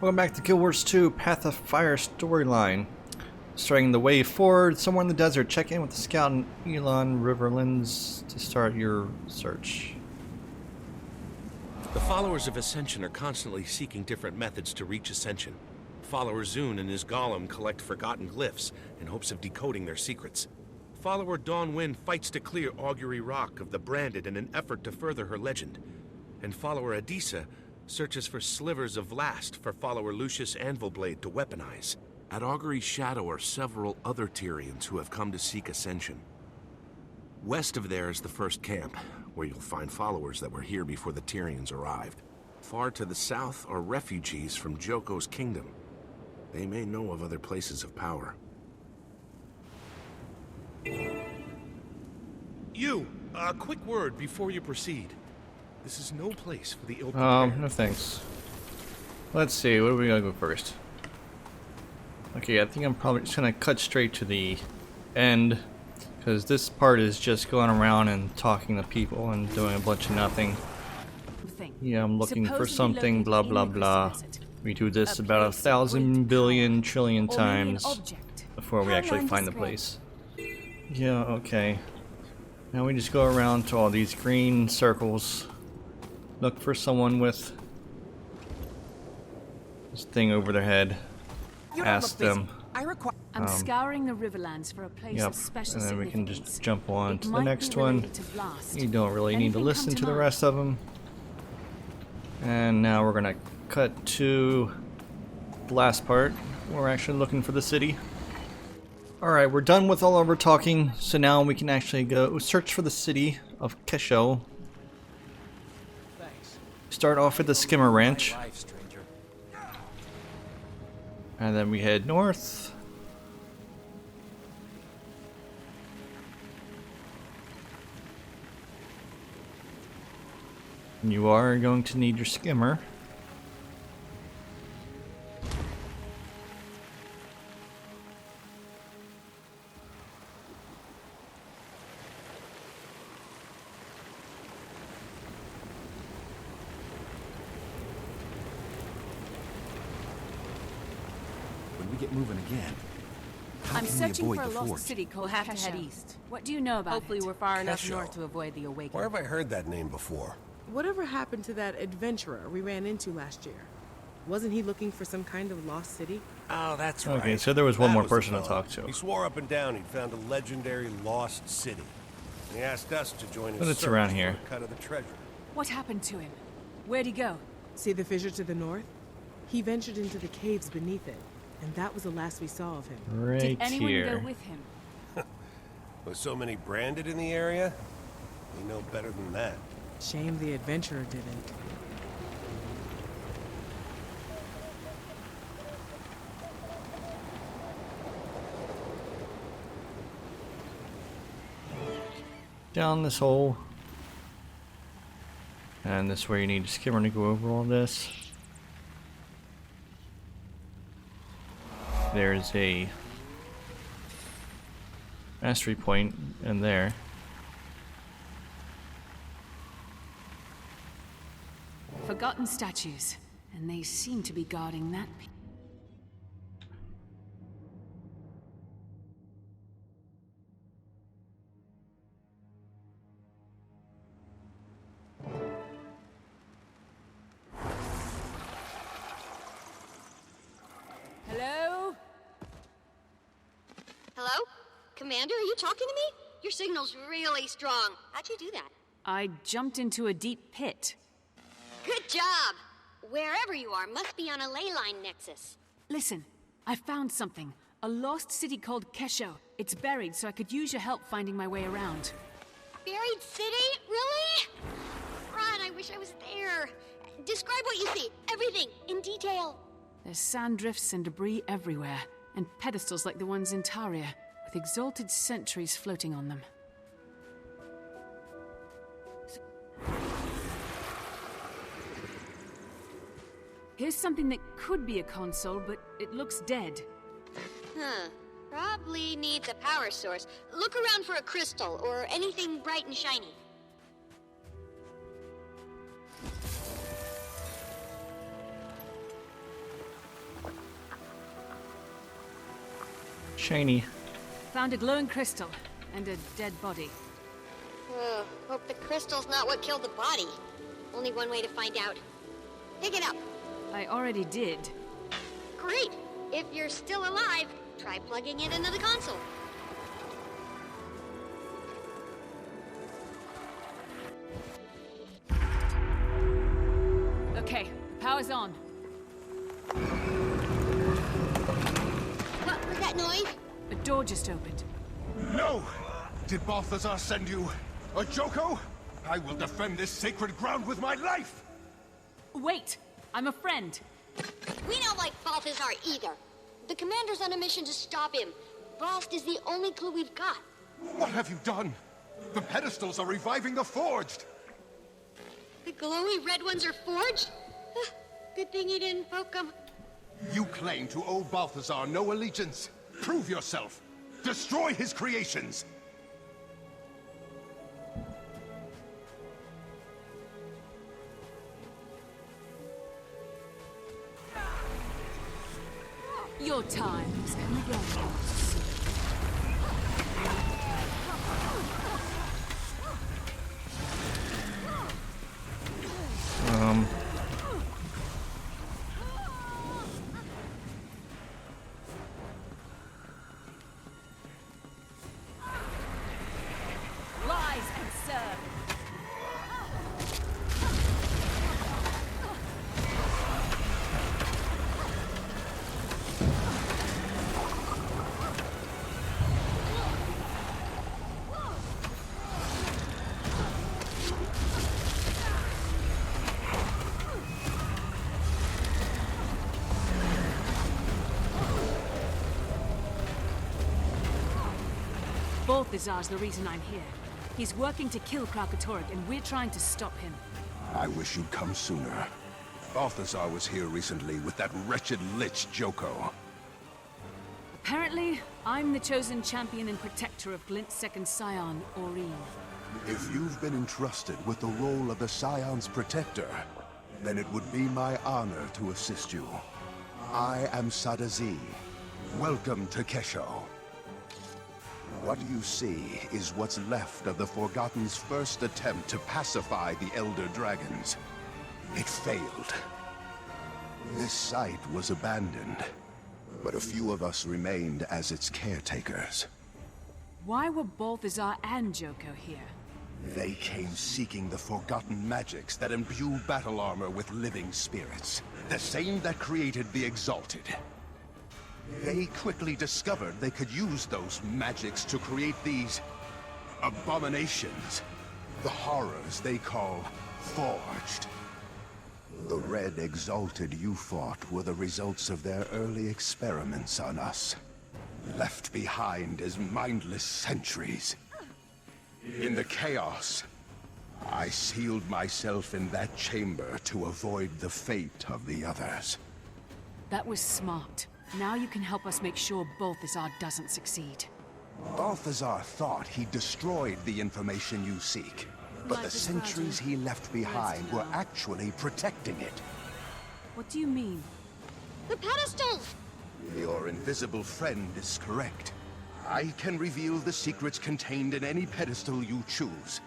Welcome back to Guild Wars 2 Path of Fire storyline. Starting the way forward, somewhere in the desert. Check in with the scout in Elon Riverlands to start your search. The followers of Ascension are constantly seeking different methods to reach Ascension. Follower Zune and his golem collect forgotten glyphs in hopes of decoding their secrets. Follower Dawnwind fights to clear Augury Rock of the Branded in an effort to further her legend. And follower Adisa searches for slivers of Vlast for follower Lucius Anvilblade to weaponize. At Augury's Shadow are several other Tyrians who have come to seek Ascension. West of there is the first camp, where you'll find followers that were here before the Tyrians arrived. Far to the south are refugees from Joko's kingdom. They may know of other places of power. You, a quick word before you proceed. This is no place for the ill-prepared. No thanks. Let's see, what are we gonna go first? Okay, I think I'm probably just gonna cut straight to the end, because this part is just going around and talking to people and doing a bunch of nothing. Yeah, I'm looking for something, blah blah blah. We do this about 1,000 billion trillion times before we actually find the place. Yeah, okay. Now we just go around to all these green circles. Look for someone with this thing over their head. Ask them. I'm scouring the Riverlands for a place of special and then we can significance. just jump on It to the might next be one. related to Blast. You don't really need to Anything listen come to the mind? rest of them. And now we're gonna cut to the last part. We're actually looking for the city. Alright, we're done with all of our talking, so now we can actually go search for the city of Kesho. Start off at the Skimmer Ranch. And then we head north. You are going to need your skimmer. Get moving again. I'm searching for a the lost forge? city called We'll have to Kesho. head east. What do you know about Hopefully it? we're far enough Kesho. north to avoid the awakening. Where have I heard that name before? Whatever happened to that adventurer we ran into last year? Wasn't he looking for some kind of lost city? Oh, that's right. Okay, so there was one That more the person to fellow. talk to. He swore up and down he'd found a legendary lost city. And he asked us to join his But it's search around for here. a cut of the treasure. What happened to him? Where'd he go? See the fissure to the north? He ventured into the caves beneath it, and that was the last we saw of him. Right Did anyone here. go with him? With so many branded in the area, we know better than that. Shame the adventurer didn't. Down this hole. And this is where you need a skimmer to go over all this. There's a mastery point in there. Forgotten statues, and they seem to be guarding that. Hello? Hello? Commander, are you talking to me? Your signal's really strong. How'd you do that? I jumped into a deep pit. Good job! Wherever you are must be on a ley line nexus. Listen, I found something. A lost city called Kesho. It's buried, so I could use your help finding my way around. Buried city? Really? Rod, I wish I was there. Describe what you see. Everything, in detail. There's sand drifts and debris everywhere, and pedestals like the ones in Taria, with exalted sentries floating on them. Here's something that could be a console, but it looks dead. Huh. Probably needs a power source. Look around for a crystal or anything bright and shiny. Shiny. Found a glowing crystal and a dead body. Hope the crystal's not what killed the body. Only one way to find out. Pick it up. I already did. Great! If you're still alive, try plugging it into the console. Okay, the power's on. What was that noise? A door just opened. No! Did Balthazar send you a Joko? I will defend this sacred ground with my life! Wait! I'm a friend. We don't like Balthazar either. The commander's on a mission to stop him. Bast is the only clue we've got. What have you done? The pedestals are reviving the forged! The glowy red ones are forged? Good thing he didn't poke them. You claim to owe Balthazar no allegiance. Prove yourself. Destroy his creations. Your time has come again. Rise and serve. Balthazar's the reason I'm here. He's working to kill Kralkatorrik, and we're trying to stop him. I wish you'd come sooner. Balthazar was here recently with that wretched lich Joko. Apparently, I'm the chosen champion and protector of Glint's second scion, Aurene. If you've been entrusted with the role of the Scion's protector, then it would be my honor to assist you. I am Sadazi. Welcome to Kesho. What you see is what's left of the Forgotten's first attempt to pacify the Elder Dragons. It failed. This site was abandoned, but a few of us remained as its caretakers. Why were Balthazar and Joko here? They came seeking the forgotten magics that imbue battle armor with living spirits, the same that created the Exalted. They quickly discovered they could use those magics to create these abominations, the horrors they call Forged. The Red Exalted you fought were the results of their early experiments on us, left behind as mindless sentries. In the chaos, I sealed myself in that chamber to avoid the fate of the others. That was smart. Now you can help us make sure Balthazar doesn't succeed. Balthazar thought he destroyed the information you seek, but the Life is sentries fragile. he left behind were actually protecting it. What do you mean? The pedestals! Your invisible friend is correct. I can reveal the secrets contained in any pedestal you choose.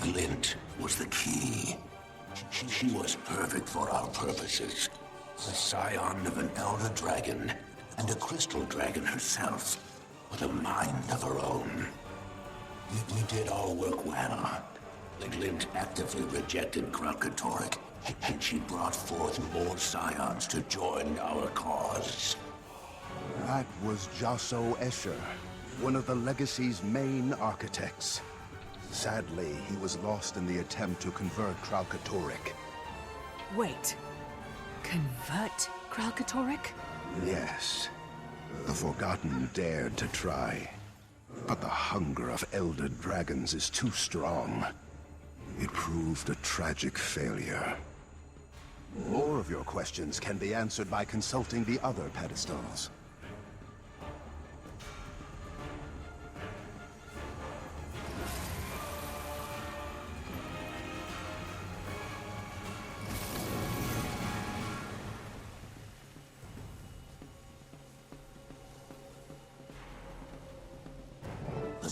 Glint was the key. She was perfect for our purposes. The scion of an elder dragon, and a crystal dragon herself, with a mind of her own. We did our work well. The Glint actively rejected Kralkatorrik, and she brought forth more scions to join our cause. That was Jasso Escher, one of the Legacy's main architects. Sadly, he was lost in the attempt to convert Kralkatorrik. Wait. Convert Kralkatorrik? Yes. The Forgotten dared to try. But the hunger of Elder Dragons is too strong. It proved a tragic failure. More of your questions can be answered by consulting the other pedestals.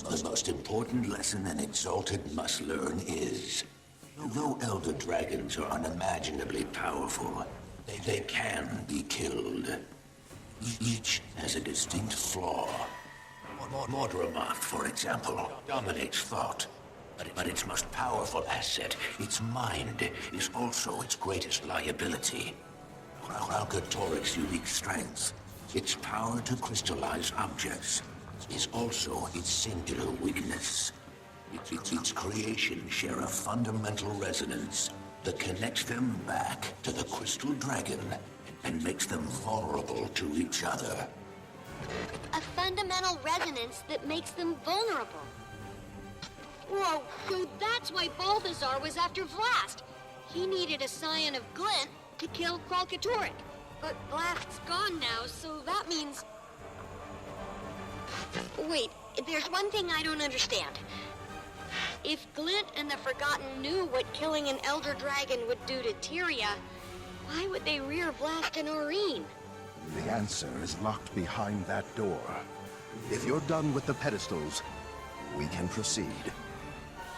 The most important lesson an Exalted must learn is, though Elder Dragons are unimaginably powerful, they can be killed. Each has a distinct flaw. Mordramoth, for example, dominates thought, but its most powerful asset, its mind, is also its greatest liability. Kralkatoric's unique strength, its power to crystallize objects, is also its singular weakness. Its creations share a fundamental resonance that connects them back to the Crystal Dragon and makes them vulnerable to each other. A fundamental resonance that makes them vulnerable. Whoa, so that's why Balthazar was after Vlast. He needed a scion of Glint to kill Kralkatoric. But Vlast's gone now, so that means... Wait, there's one thing I don't understand. If Glint and the Forgotten knew what killing an Elder Dragon would do to Tyria, why would they rear Vlast and Aurene? The answer is locked behind that door. If you're done with the pedestals, we can proceed.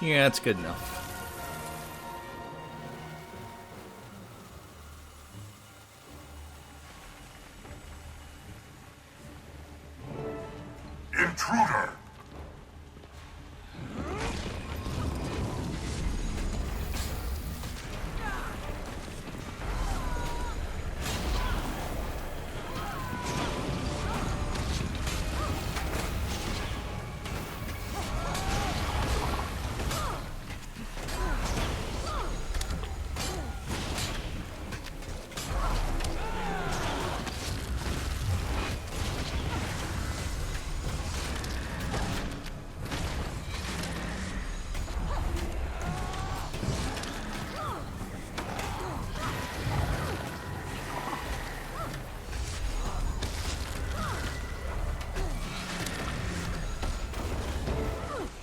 Yeah, that's good enough. Intruder!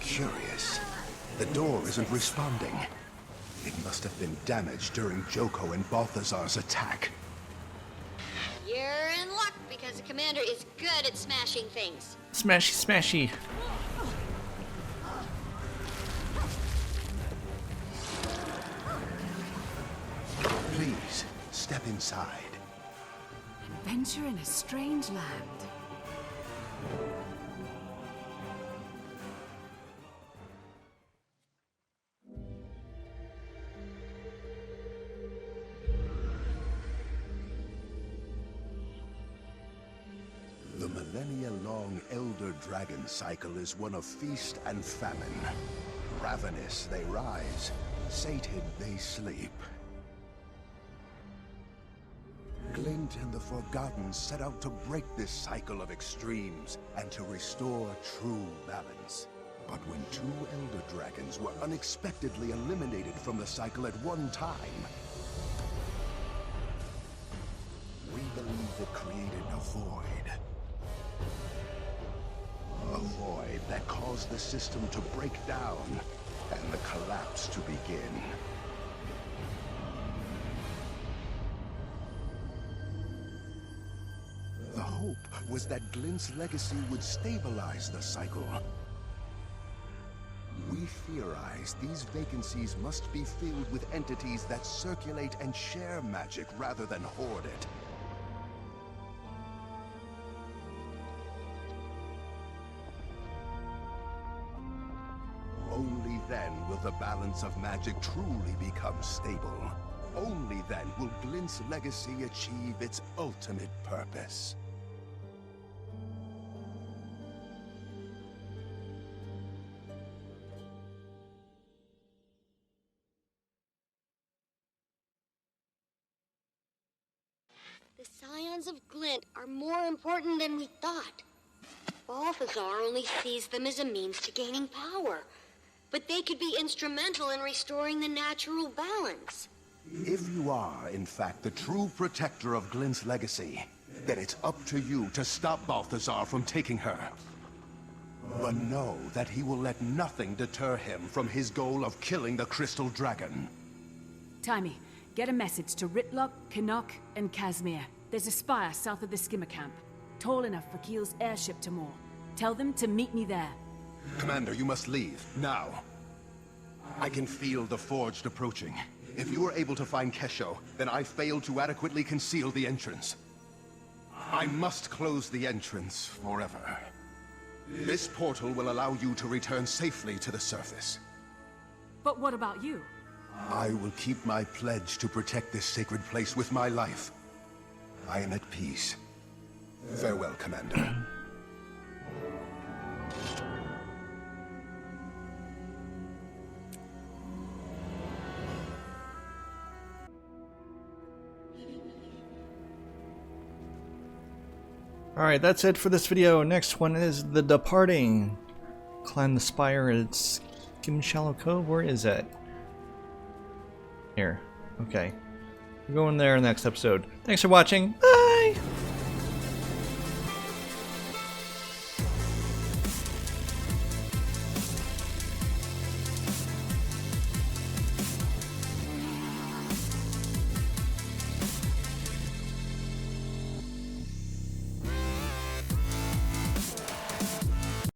Curious. The door isn't responding. It must have been damaged during Joko and Balthazar's attack. You're in luck because the commander is good at smashing things. Smashy, smashy. Please, step inside. Adventure in a strange land. The millennia-long Elder Dragon cycle is one of feast and famine. Ravenous they rise, sated they sleep. Glint and the Forgotten set out to break this cycle of extremes and to restore true balance. But when two Elder Dragons were unexpectedly eliminated from the cycle at one time, we believe it created a void. A void that caused the system to break down and the collapse to begin. The hope was that Glint's legacy would stabilize the cycle. We theorize these vacancies must be filled with entities that circulate and share magic rather than hoard it. Only then will the balance of magic truly become stable. Only then will Glint's legacy achieve its ultimate purpose. The Scions of Glint are more important than we thought. Balthazar only sees them as a means to gaining power. But they could be instrumental in restoring the natural balance. If you are, in fact, the true protector of Glint's legacy, then it's up to you to stop Balthazar from taking her. But know that he will let nothing deter him from his goal of killing the Crystal Dragon. Timey, get a message to Ritlock, Canuck, and Casimir. There's a spire south of the skimmer camp, tall enough for Keel's airship to moor. Tell them to meet me there. Commander, you must leave, now. I can feel the Forged approaching. If you are able to find Kesho, then I failed to adequately conceal the entrance. I must close the entrance forever. This portal will allow you to return safely to the surface. But what about you? I will keep my pledge to protect this sacred place with my life. I am at peace. Farewell, Commander. Alright, that's it for this video. Next one is The Departing. Climb the spire at Skim Shallow Cove. Where is it? Here. Okay. We're going there next episode. Thanks for watching. Bye!